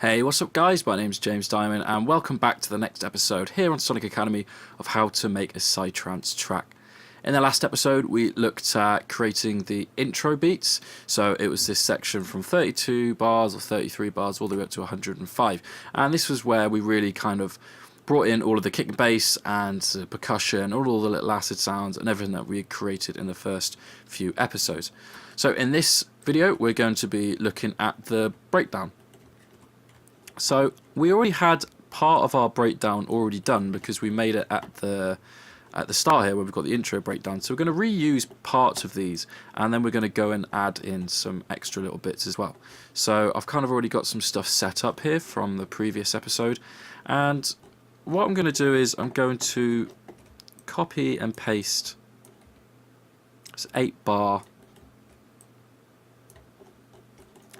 Hey, what's up guys? My name's James Diamond and welcome back to the next episode here on Sonic Academy of how to make a Psytrance track. In the last episode we looked at creating the intro beats, so it was this section from 32 bars or 33 bars all the way up to 105, and this was where we really kind of brought in all of the kick and bass and the percussion, all the little acid sounds and everything that we had created in the first few episodes. So in this video we're going to be looking at the breakdown. So we already had part of our breakdown already done because we made it at the start here where we've got the intro breakdown. So we're going to reuse parts of these and then we're going to go and add in some extra little bits as well. So I've kind of already got some stuff set up here from the previous episode, and what I'm going to do is I'm going to copy and paste this 8-bar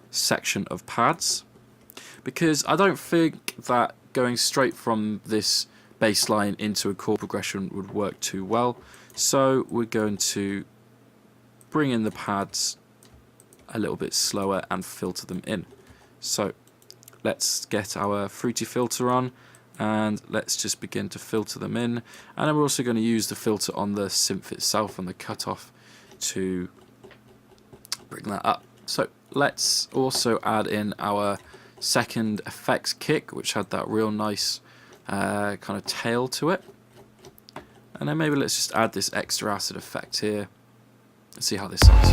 section of pads, because I don't think that going straight from this bass line into a chord progression would work too well. So we're going to bring in the pads a little bit slower and filter them in. So let's get our fruity filter on and let's just begin to filter them in, and then we're also going to use the filter on the synth itself and the cutoff to bring that up. So let's also add in our second effects kick, which had that real nice kind of tail to it, and then maybe let's just add this extra acid effect here and see how this sounds.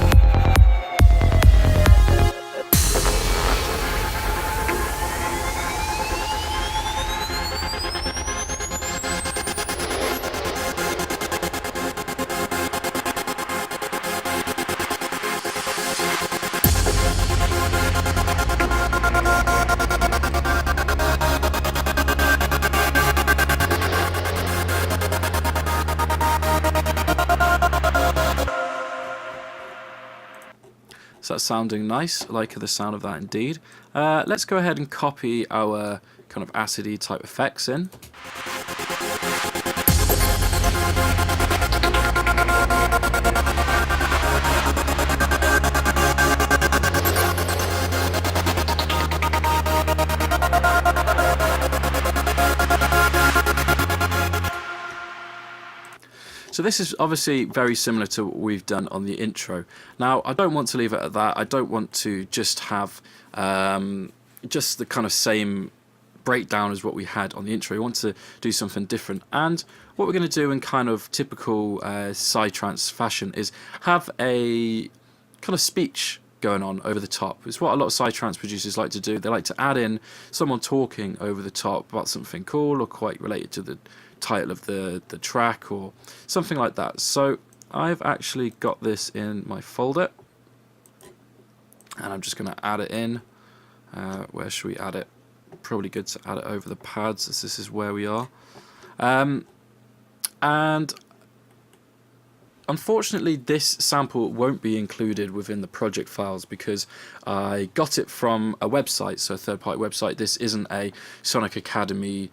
So that's sounding nice. I like the sound of that indeed. Let's go ahead and copy our kind of acidy type effects in. So this is obviously very similar to what we've done on the intro. Now I don't want to leave it at that. I don't want to just have just the kind of same breakdown as what we had on the intro. We want to do something different, and what we're going to do in kind of typical Psytrance fashion is have a kind of speech going on over the top. It's what a lot of Psytrance producers like to do. They like to add in someone talking over the top about something cool or quite related to the title of the track or something like that. So I've actually got this in my folder and I'm just going to add it in. Where should we add it? Probably good to add it over the pads, as this is where we are. And unfortunately this sample won't be included within the project files because I got it from a website, so a third-party website. This isn't a Sonic Academy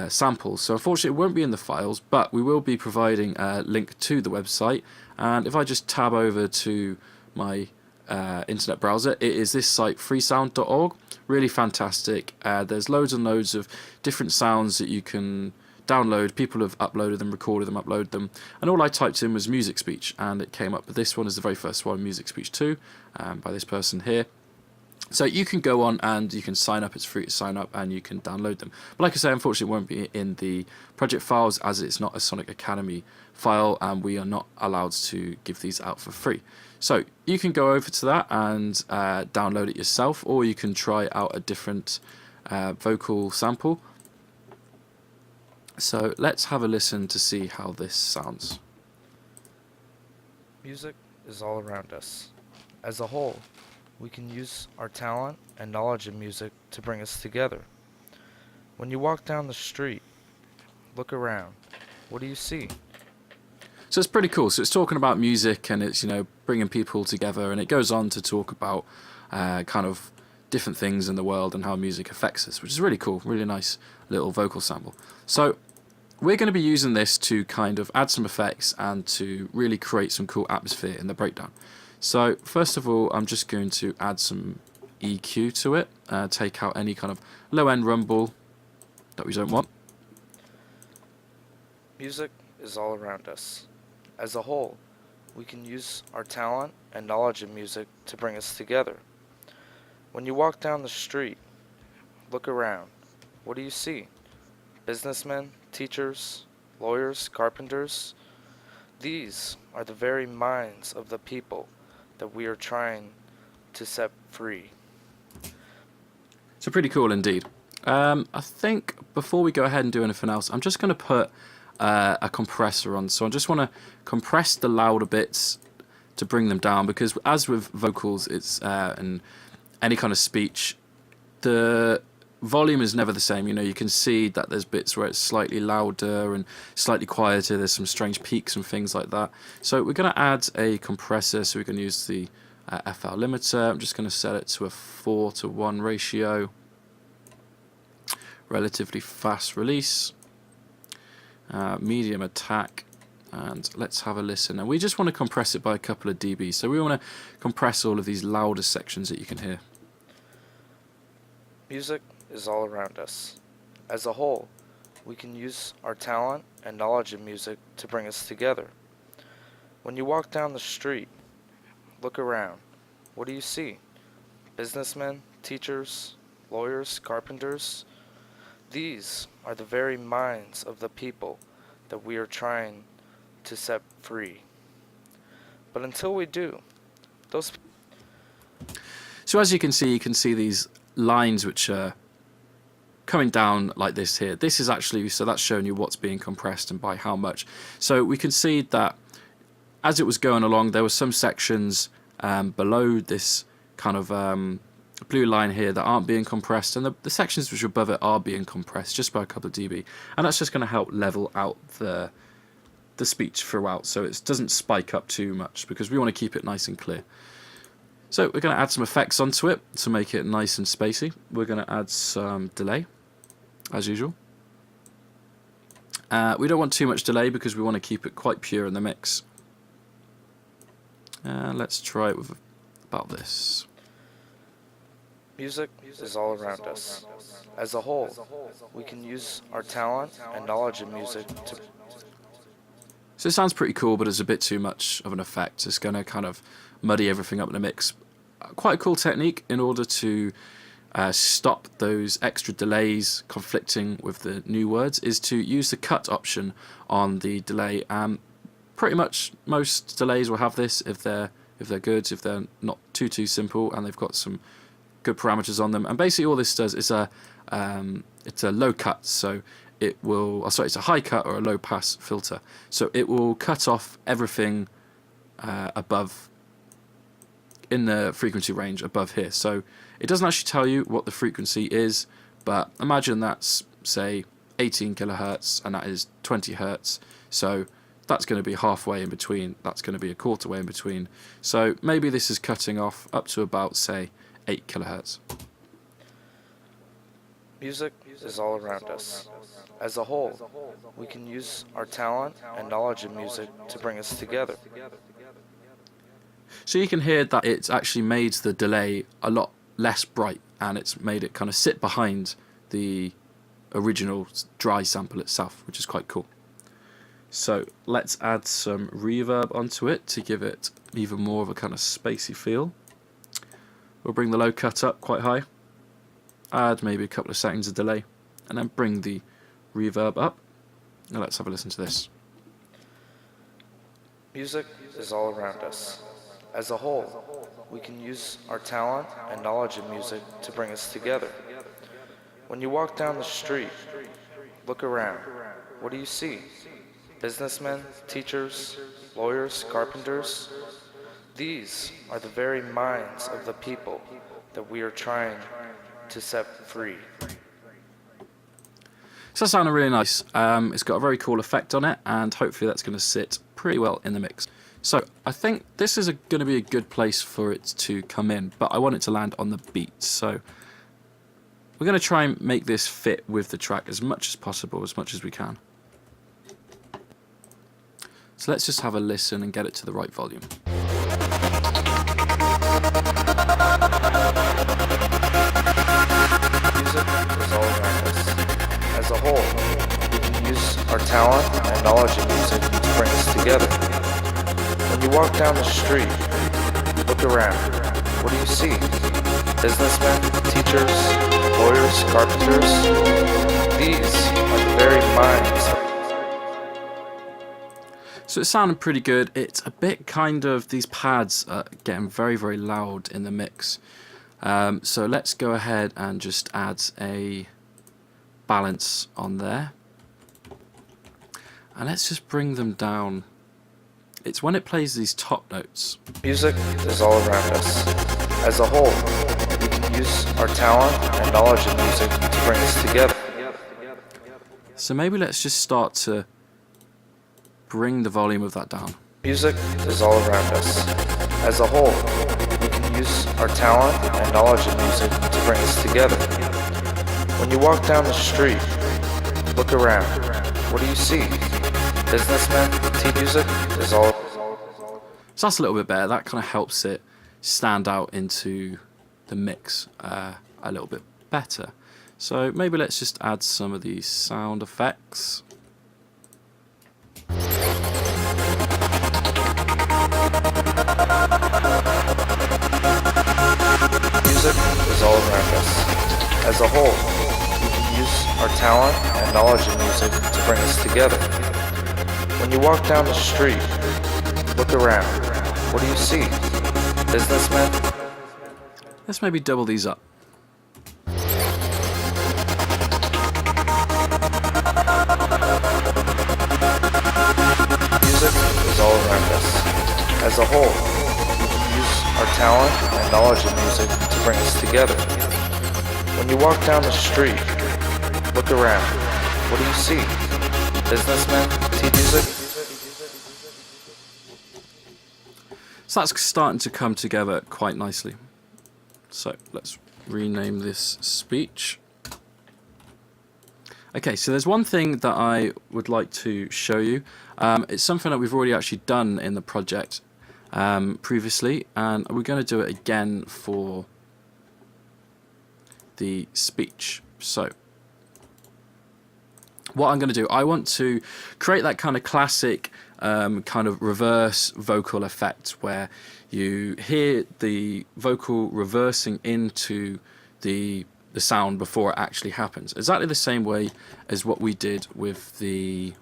sample, so unfortunately it won't be in the files, but we will be providing a link to the website. And if I just tab over to my internet browser, it is this site, freesound.org. Really fantastic. There's loads and loads of different sounds that you can download. People have uploaded them, recorded them, uploaded them, and all I typed in was music speech and it came up. But this one is the very first one, music speech 2, by this person here. So you can go on and you can sign up. It's free to sign up and you can download them. But like I say, unfortunately it won't be in the project files as it's not a Sonic Academy file and we are not allowed to give these out for free. So you can go over to that and download it yourself, or you can try out a different vocal sample. So let's have a listen to see how this sounds. Music is all around us. As a whole, we can use our talent and knowledge of music to bring us together. When you walk down the street, look around. What do you see? So it's pretty cool. So it's talking about music and it's, you know, bringing people together, and it goes on to talk about kind of different things in the world and how music affects us, which is really cool. Really nice little vocal sample. So we're going to be using this to kind of add some effects and to really create some cool atmosphere in the breakdown. So first of all, I'm just going to add some EQ to it, take out any kind of low-end rumble that we don't want. Music is all around us. As a whole, we can use our talent and knowledge in music to bring us together. When you walk down the street, look around. What do you see? Businessmen, teachers, lawyers, carpenters. These are the very minds of the people that we are trying to set free. So pretty cool indeed. I think before we go ahead and do anything else, I'm just going to put a compressor on. So I just want to compress the louder bits to bring them down, because as with vocals, it's and any kind of speech, the volume is never the same. You know, you can see that there's bits where it's slightly louder and slightly quieter. There's some strange peaks and things like that. So we're going to add a compressor. So we can use the FL limiter. I'm just going to set it to a 4:1 ratio. Relatively fast release. Medium attack. And let's have a listen. And we just want to compress it by a couple of dB. So we want to compress all of these louder sections that you can hear. Music is all around us. As a whole, we can use our talent and knowledge in music to bring us together. When you walk down the street, look around. What do you see? Businessmen, teachers, lawyers, carpenters. These are the very minds of the people that we are trying to set free. But until we do, those... So as you can see these lines which are coming down like this here. This is actually, so that's showing you what's being compressed and by how much. So we can see that as it was going along, there were some sections below this kind of blue line here that aren't being compressed, and the sections which are above it are being compressed just by a couple of dB, and that's just going to help level out the speech throughout, so it doesn't spike up too much, because we want to keep it nice and clear. So we're going to add some effects onto it to make it nice and spacey. We're going to add some delay, as usual. We don't want too much delay because we want to keep it quite pure in the mix. Let's try it with about this. Music is all around us. As a whole, we can use our talent and knowledge in music to... So it sounds pretty cool, but it's a bit too much of an effect. It's going to kind of muddy everything up in the mix. Quite a cool technique in order to stop those extra delays conflicting with the new words is to use the cut option on the delay. Pretty much most delays will have this if they're good, if they're not too simple and they've got some good parameters on them. And basically all this does is it's a low cut, so it will, it's a high cut or a low pass filter. So it will cut off everything above, in the frequency range above here. So it doesn't actually tell you what the frequency is, but imagine that's, say, 18 kilohertz and that is 20 hertz. So that's going to be halfway in between. That's going to be a quarter way in between. So maybe this is cutting off up to about, say, 8 kilohertz. Music is all around us. As a whole, we can use our talent and knowledge in music to bring us together. So you can hear that it's actually made the delay a lot less bright, and it's made it kind of sit behind the original dry sample itself, which is quite cool. So let's add some reverb onto it to give it even more of a kind of spacey feel. We'll bring the low cut up quite high, add maybe a couple of seconds of delay, and then bring the reverb up. Now let's have a listen to this. Music is all around us. As a whole, we can use our talent and knowledge in music to bring us together. When you walk down the street, look around. What do you see? Businessmen, teachers, lawyers, carpenters. These are the very minds of the people that we are trying to set free. So that sounded really nice. It's got a very cool effect on it, and hopefully that's going to sit pretty well in the mix. So I think this is going to be a good place for it to come in, but I want it to land on the beat. So we're going to try and make this fit with the track as much as possible, as much as we can. So let's just have a listen and get it to the right volume. talent and knowledge in music to bring us together. When you walk down the street, look around. What do you see? Businessmen, teachers, lawyers, carpenters. These are the very minds. So it's sounding pretty good. It's a bit kind of, these pads are getting very, very loud in the mix. So let's go ahead and just add a balance on there. And let's just bring them down. It's when it plays these top notes. Music is all around us. As a whole, we can use our talent and knowledge in music to bring us together. So maybe let's just start to bring the volume of that down. Music is all around us. As a whole, we can use our talent and knowledge in music to bring us together. When you walk down the street, look around. What do you see? Businessmen, music is all. So that's a little bit better. That kind of helps it stand out into the mix a little bit better. So maybe let's just add some of these sound effects. Music is all around us. As a whole, we can use our talent and knowledge in music to bring us together. When you walk down the street, look around. What do you see? Businessmen? Let's maybe double these up. Music is all around us. As a whole, we can use our talent and knowledge in music to bring us together. When you walk down the street, look around. What do you see? Businessmen? Music? So that's starting to come together quite nicely. So let's rename this speech. Okay, so there's one thing that I would like to show you. It's something that we've already actually done in the project previously, and we're going to do it again for the speech. So what I'm going to do, I want to create that kind of classic kind of reverse vocal effect where you hear the vocal reversing into the sound before it actually happens. Exactly the same way as what we did with the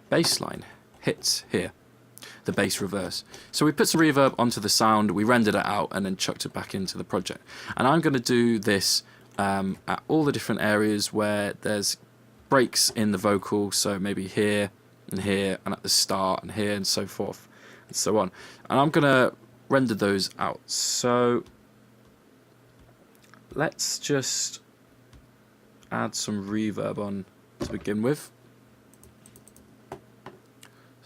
bass line hits here, the bass reverse. So we put some reverb onto the sound, we rendered it out, and then chucked it back into the project. And I'm going to do this at all the different areas where there's breaks in the vocal, so maybe here, and at the start, and here, and so forth, and so on. And I'm going to render those out. So let's just add some reverb on to begin with. So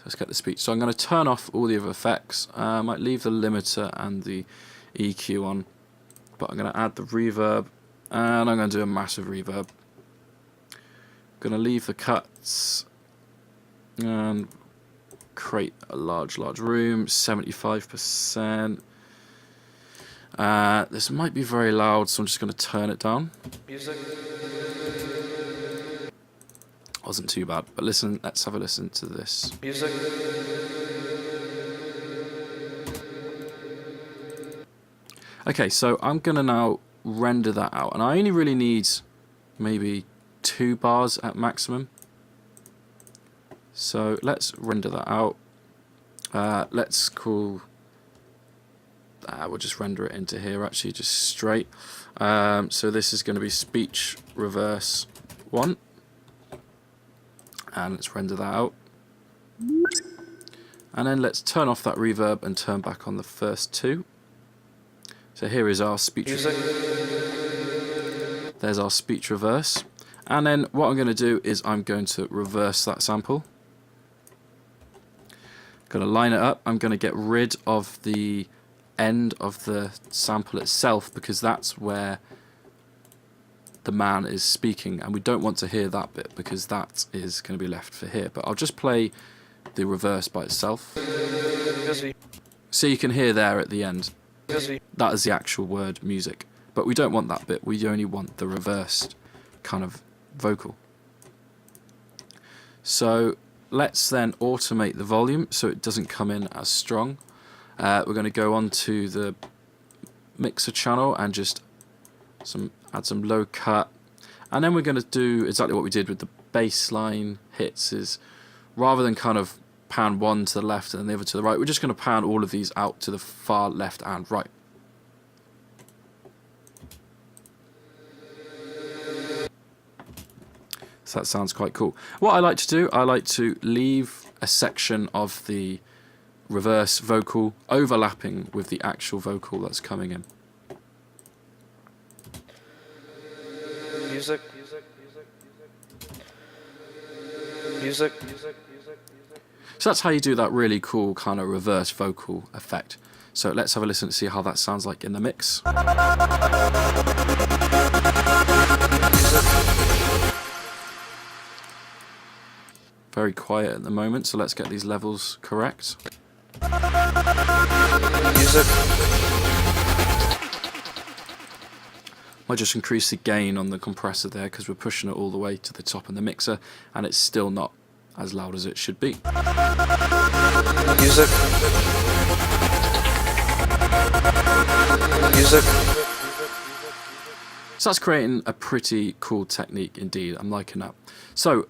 let's get the speech. So I'm going to turn off all the other effects. I might leave the limiter and the EQ on, but I'm going to add the reverb, and I'm going to do a massive reverb. I'm going to leave the cuts and create a large room, 75%. This might be very loud, so I'm just going to turn it down. Music. Wasn't too bad, but listen, let's have a listen to this. Music. Okay, so I'm going to now render that out, and I only really need maybe 2 bars at maximum. So let's render that out. Let's call... we'll just render it into here, actually, just straight. So this is going to be speech reverse 1. And let's render that out. And then let's turn off that reverb and turn back on the first 2. So here is our speech. There's our speech reverse. And then what I'm going to do is I'm going to reverse that sample. Going to line it up. I'm going to get rid of the end of the sample itself, because that's where the man is speaking, and we don't want to hear that bit because that is going to be left for here. But I'll just play the reverse by itself. So you can hear there at the end, that is the actual word music. But we don't want that bit, we only want the reversed kind of vocal. So let's then automate the volume so it doesn't come in as strong. We're going to go on to the mixer channel and just add some low cut, and then we're going to do exactly what we did with the baseline hits. Is rather than kind of pan one to the left and then the other to the right, we're just going to pan all of these out to the far left and right. So that sounds quite cool. What I like to do, I like to leave a section of the reverse vocal overlapping with the actual vocal that's coming in. Music. Music. So that's how you do that really cool kind of reverse vocal effect. So let's have a listen to see how that sounds like in the mix. Very quiet at the moment, so let's get these levels correct. Music. Might just increase the gain on the compressor there because we're pushing it all the way to the top in the mixer and it's still not as loud as it should be. Music. Music. So that's creating a pretty cool technique indeed. I'm liking that. So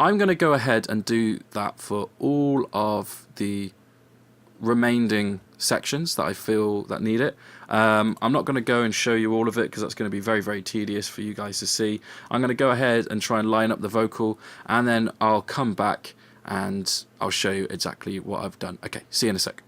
I'm going to go ahead and do that for all of the remaining sections that I feel that need it. I'm not going to go and show you all of it because that's going to be very, very tedious for you guys to see. I'm going to go ahead and try and line up the vocal, and then I'll come back and I'll show you exactly what I've done. Okay, see you in a sec.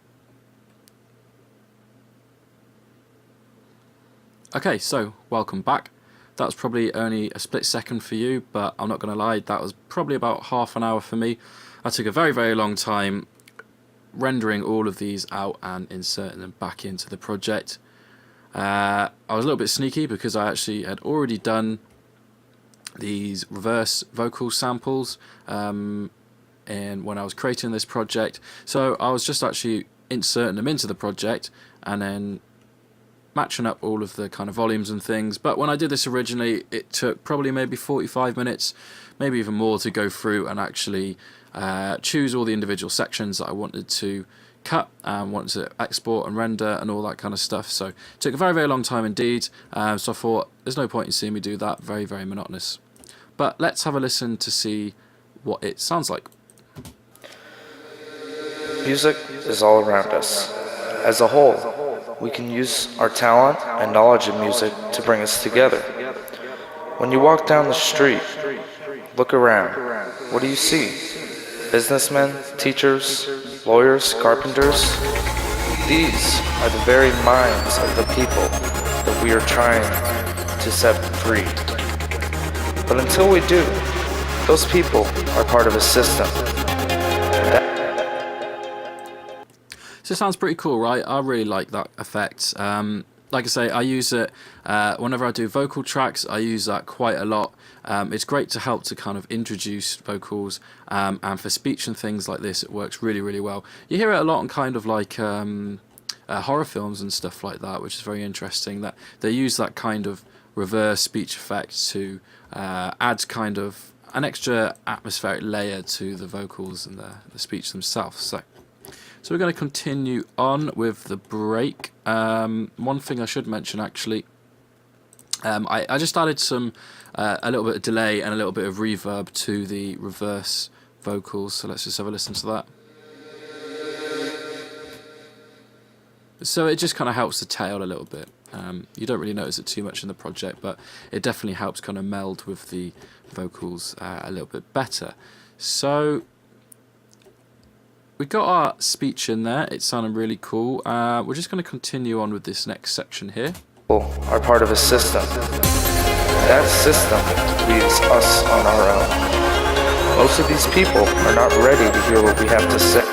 Okay, so welcome back. That was probably only a split second for you, but I'm not going to lie, that was probably about half an hour for me. I took a very, very long time rendering all of these out and inserting them back into the project. I was a little bit sneaky because I actually had already done these reverse vocal samples and when I was creating this project, so I was just actually inserting them into the project and then matching up all of the kind of volumes and things. But when I did this originally, it took probably maybe 45 minutes, maybe even more, to go through and actually choose all the individual sections that I wanted to cut and wanted to export and render and all that kind of stuff. So it took a very, very long time indeed. So I thought there's no point in seeing me do that. Very, very monotonous. But let's have a listen to see what it sounds like. Music is all around us. As a whole, we can use our talent and knowledge of music to bring us together. When you walk down the street, look around. What do you see? Businessmen, teachers, lawyers, carpenters? These are the very minds of the people that we are trying to set free. But until we do, those people are part of a system. So it sounds pretty cool, right? I really like that effect. Like I say, I use it whenever I do vocal tracks. I use that quite a lot. It's great to help to kind of introduce vocals, and for speech and things like this, it works really, really well. You hear it a lot on kind of like horror films and stuff like that, which is very interesting. That they use that kind of reverse speech effect to add kind of an extra atmospheric layer to the vocals and the speech themselves. So we're going to continue on with the break. One thing I should mention actually, I just added some a little bit of delay and a little bit of reverb to the reverse vocals. So let's just have a listen to that. So it just kind of helps the tail a little bit. You don't really notice it too much in the project, but it definitely helps kind of meld with the vocals a little bit better. So we got our speech in there. It sounded really cool. We're just going to continue on with this next section here. Are part of a system. That system leaves us on our own. Most of these people are not ready to hear what we have to say.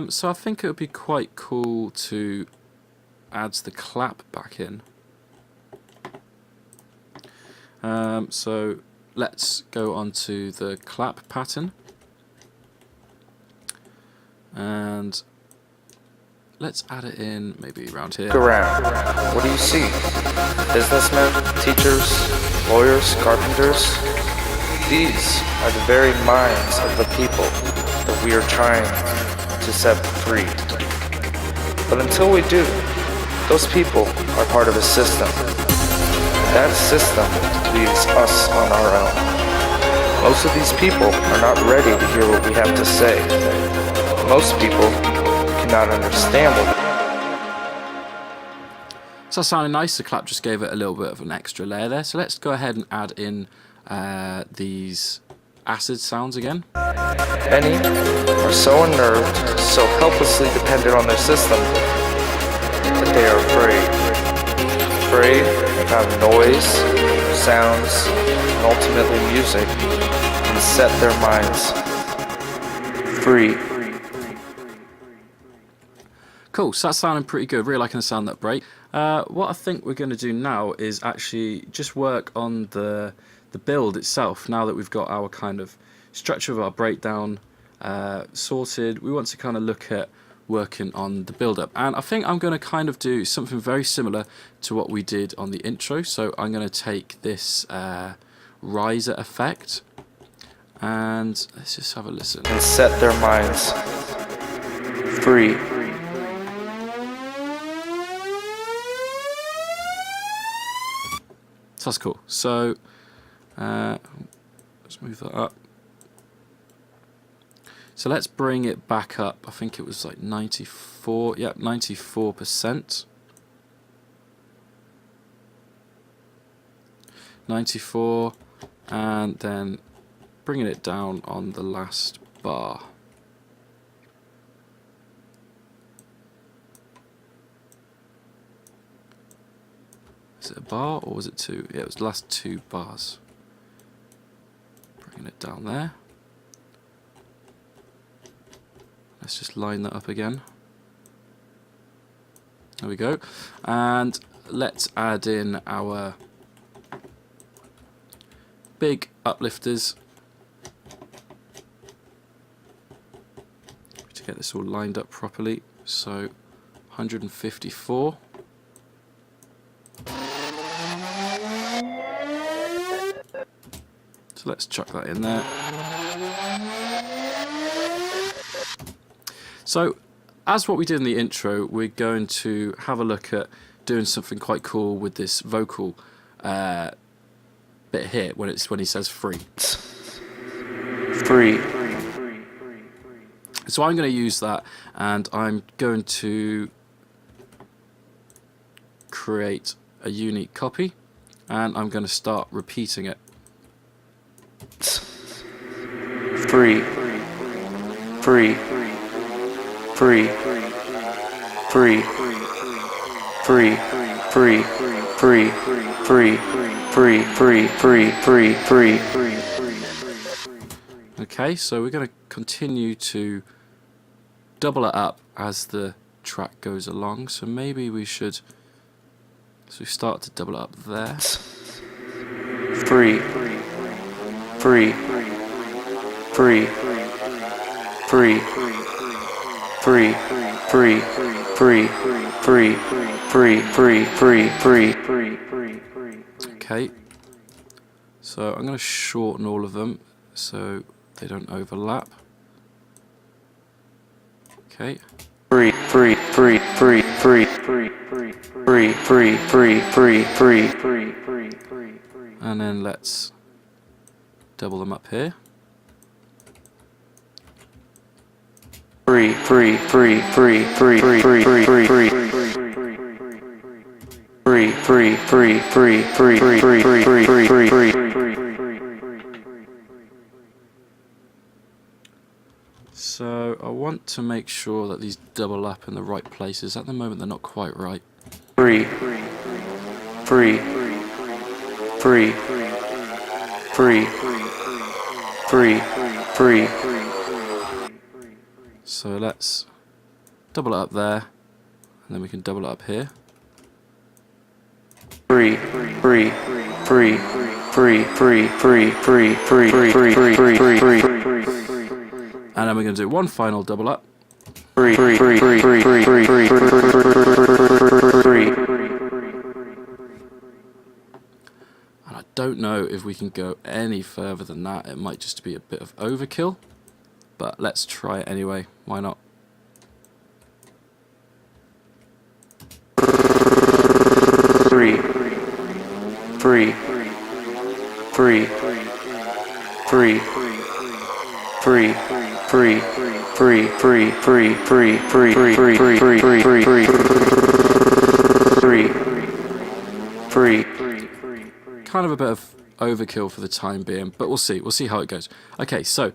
So I think it would be quite cool to add the clap back in. So let's go on to the clap pattern. And let's add it in maybe around here. Look around. What do you see? Businessmen, teachers, lawyers, carpenters? These are the very minds of the people that we are trying to set free. But until we do, those people are part of a system. That system leaves us on our own. Most of these people are not ready to hear what we have to say. Most people cannot understand what. So that sounded nice. The clap just gave it a little bit of an extra layer there. So let's go ahead and add in these acid sounds again. Many are so unnerved, so helplessly dependent on their system, that they are afraid. Afraid of how noise, sounds, and ultimately music can set their minds free. Cool, so that's sounding pretty good. Really liking the sound of that break. What I think we're going to do now is actually just work on the build itself. Now that we've got our kind of structure of our breakdown sorted, we want to kind of look at working on the build up. And I think I'm going to kind of do something very similar to what we did on the intro. So I'm going to take this riser effect and let's just have a listen. And set their minds free. So that's cool. So let's move that up. So let's bring it back up. I think it was like 94. Yep, 94%. 94, and then bringing it down on the last bar. Is it a bar or was it two? Yeah, it was the last two bars. Bringing it down there. Let's just line that up again. There we go. And let's add in our big uplifters to get this all lined up properly. So 154. So let's chuck that in there. So as what we did in the intro, we're going to have a look at doing something quite cool with this vocal bit here when he says free. Free. So I'm going to use that and I'm going to create a unique copy and I'm going to start repeating it. Free. Free. Free. Free. Free. Free. Free. Free. Free. Free. Free. Free. Okay, so we're going to continue to double it up as the track goes along. So maybe we should, so we start to double it up there. Free. Free. Free. Free. Free. Free. Free. Free. Free. Free. Free. Okay. So I'm going to shorten all of them so they don't overlap. Okay. Free. Free. Free. Free. Free. Free. Free. Free. Free. Free. Free. Free. And then let's double them up here. Free. Free. Free. Free. Free. Free. Free. Free. Free. Free. Free. Free. Free. Free. So I want to make sure that these double up in the right places. At the moment they're not quite right. Free. Free. Free. Free. Free. Free. So let's double it up there and then we can double it up here. Free. Free. Free. Free. Free. Free. Free. Free. Free. Free. And then we're going to do one final double up. Free. Free. Free. Free. Free. Free. Free. Free. Free. And I don't know if we can go any further than that. It might just be a bit of overkill, but let's try it anyway. Why not? Free. Free. Free. Free. Free. Free. Free. Free. Free. Free. Free. Free. Free. Free. Free. Free. Free. Free. Kind of a bit of overkill for the time being, but we'll see. We'll see how it goes. Okay, so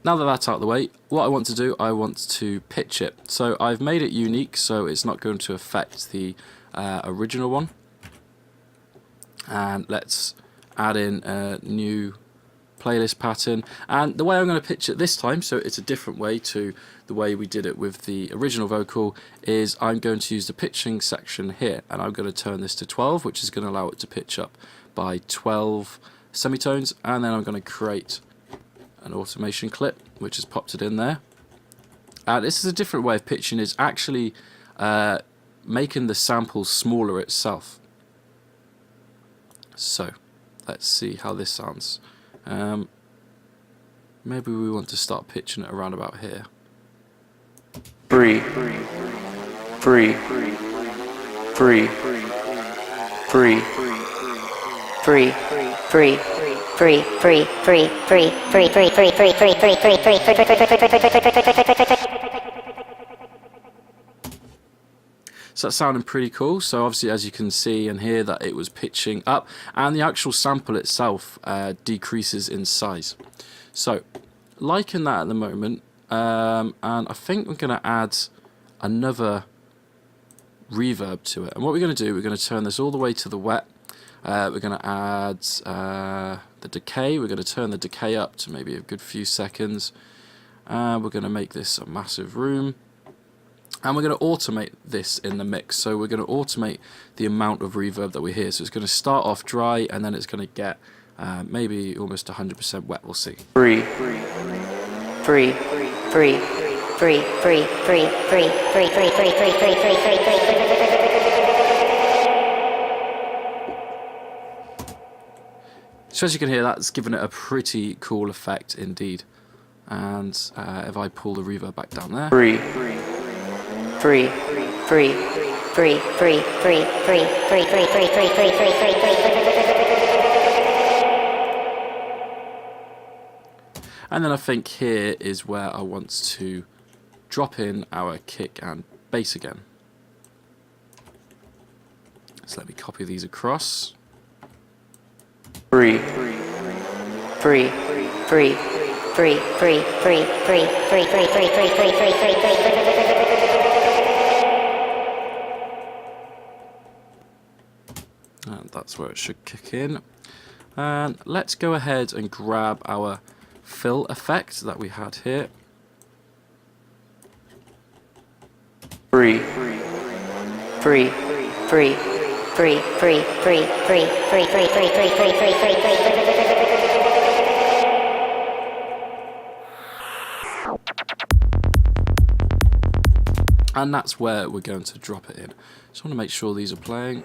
now that that's out of the way, what I want to do, I want to pitch it. So I've made it unique, so it's not going to affect the original one. And let's add in a new playlist pattern, and the way I'm going to pitch it this time, so it's a different way to the way we did it with the original vocal, is I'm going to use the pitching section here, and I'm going to turn this to 12, which is going to allow it to pitch up by 12 semitones, and then I'm going to create an automation clip which has popped it in there. This is a different way of pitching, is actually making the sample smaller itself. So let's see how this sounds. Maybe we want to start pitching it around about here. Free. Free. Free. Free. Free. Free, free, free, free, free, free, free, free, free, free, free, free, free, free, free. So that's sounding pretty cool. So obviously, as you can see and hear, that it was pitching up, and the actual sample itself decreases in size. So liking that at the moment, and I think we're going to add another reverb to it. And what we're going to do, we're going to turn this all the way to the wet. We're going to add the decay. We're going to turn the decay up to maybe a good few seconds. We're going to make this a massive room. And we're going to automate this in the mix. So we're going to automate the amount of reverb that we hear. So it's going to start off dry, and then it's going to get maybe almost 100% wet. We'll see. Free. Free, free, free, free, free, free, free, free, free, free, free, free, free. So as you can hear, that's given it a pretty cool effect indeed. And if I pull the reverb back down there. Free. Free, free, free, free, free, free, free, free, free, free, free, free, free. And then I think here is where I want to drop in our kick and bass again. So let me copy these across. Free. Free, free, free, free, free, free, free, free, free, free, free, free, free. And that's where it should kick in. And let's go ahead and grab our fill effect that we had here. Free. Free, free, free, free, free, free, free, free, free, free, free, free, free. And that's where we're going to drop it in. Just want to make sure these are playing.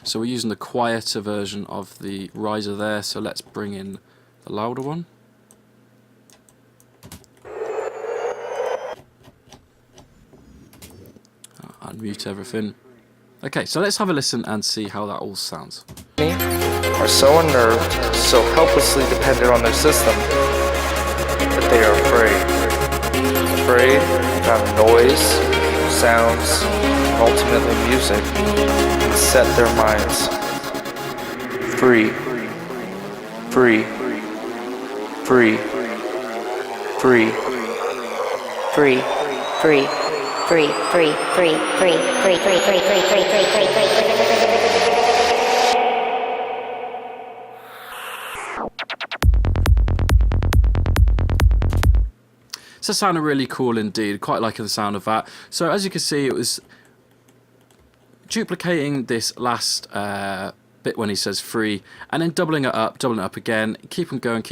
So we're using the quieter version of the riser there, so let's bring in the louder one. Unmute everything. Okay, so let's have a listen and see how that all sounds. Are so unnerved, so helplessly dependent on their system, that they are afraid. Afraid that noise, sounds, and ultimately music can set their minds. Free. Free. Free. Free. Free, free, free, free, free, free, free, free, free, free, free, free. So it sounded really cool indeed, quite liking the sound of that. So as you can see, it was duplicating this last bit when he says free, and then doubling it up again, keep on going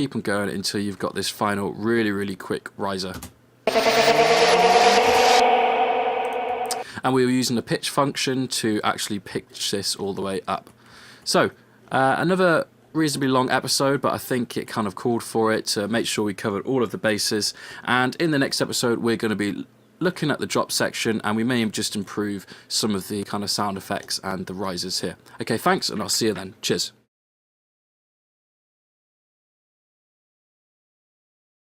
until you've got this final really quick riser. and we were using the pitch function to actually pitch this all the way up. So, another reasonably long episode, but I think it kind of called for it to make sure we covered all of the bases. And in the next episode, we're going to be looking at the drop section, and we may just improve some of the kind of sound effects and the rises here. Okay, thanks, and I'll see you then. Cheers.